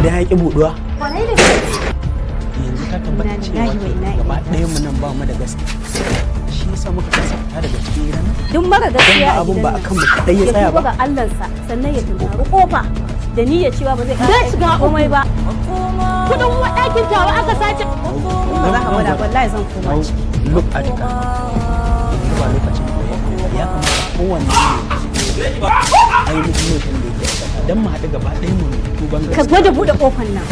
gida ya ki buduwa Kwarai da gaske. yanzu ka tabbata cewa gaba ɗayan mu nan ba mu da gaske shi yasa muka kasa fita daga cikin gidan nan Duk mara gaskiya a abun gidan ba nan. akan mu kadai ya tsaya tuba ba ga Allahnsa sannan ya tunkari kofa da niyyar cewa ba zai ƙara shiga komai ba. Kudin ɗakin tawa aka sace. Ba za ka gwada wallahi zan koma ciki. look at ka ba lokacin da ya kamata kowanne ne ai mutum ne da yake dan mu haɗu gaba ɗayan mu tuban Ka gwada buɗe kofar nan.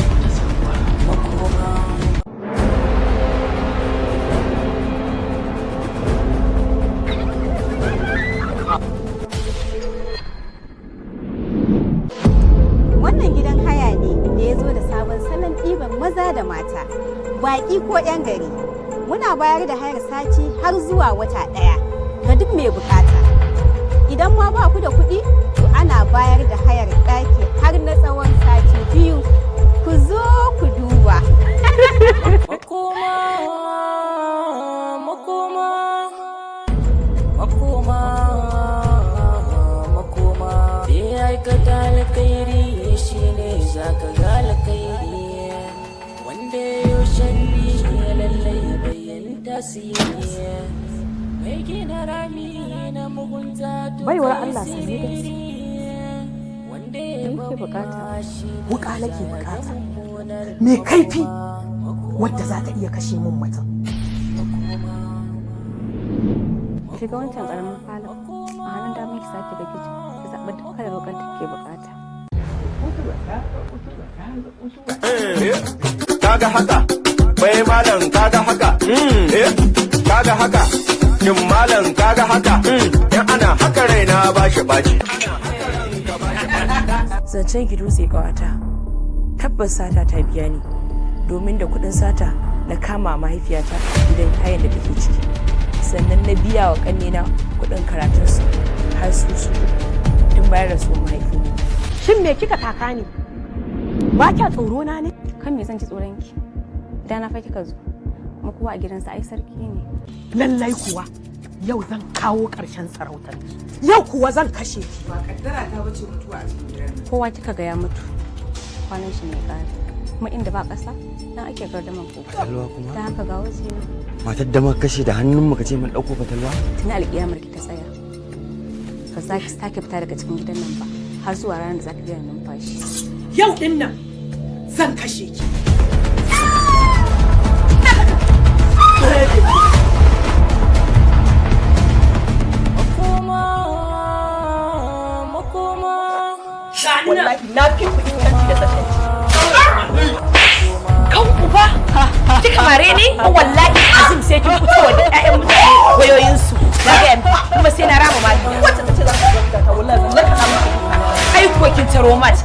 Wannan gidan haya ne da ya zo da sabon salon ɗiban maza da mata, baƙi ko 'yan gari. Muna bayar da hayar sati har zuwa wata ɗaya ga duk mai bukata. Idan ma ba ku da kuɗi, to ana bayar da hayar ɗaki har na tsawon sati 2. Ku zo ku duba. aikata alkhairi shi ne za ka ga alkhairi wanda ya sharri lallai bayan tasiri mai gina rami na mugunta baiwar Allah su zai gaske nake bukata wuka nake bukata mai kaifi wadda za ta iya kashe mun mutum Shiga wancan ƙaramin falon a hannun damar ki sake da kicin ki zaɓi duk kalar roƙar da ke bukata. Kaga haka bai malam kaga haka kaga haka kin malam kaga haka in ana haka raina ba shi baci zancen ki dutse kawata tabbas sata ta biya ni domin da kudin sata na kama mahaifiyata gidan kayan da take ciki sannan na biya wa kannena kudin karatunsu har su tun bayar da su mahaifina. Shin me kika taka ne? Ba kya tsoro na ne? Kan me zan ji tsoron ki? Idan na fa kika zo, kuma kowa a gidansa ai sarki ne. Lallai kuwa yau zan kawo ƙarshen sarautar ki. Yau kuwa zan kashe ki. Ba kaddara ta bace mutuwa a cikin gidan. Kowa kika ga ya mutu. Kwanan shi ne ƙare. Kuma inda ba ƙasa, dan ake gardaman ko. Fatalwa kuma? Dan haka ga wasu ne. Matar da muka kashe da hannun mu kace mun dauko fatalwa? Tuni alƙiyamar ki ta tsaya. Ba za ki sake fita daga cikin gidan nan ba, har zuwa ranar da za ki daina numfashi. Yau din nan zan kashe ki. Wallahi na fi kuɗin kanti da tsakanci. Kan uba kika mare ni? Wallahi azim sai kin fito da ƴaƴan mutane wayoyinsu. Na ga kuma sai na rama mali. Wacce ta ce za ta ta wallahi zan ka samu. Ai kuwa kin taro mat.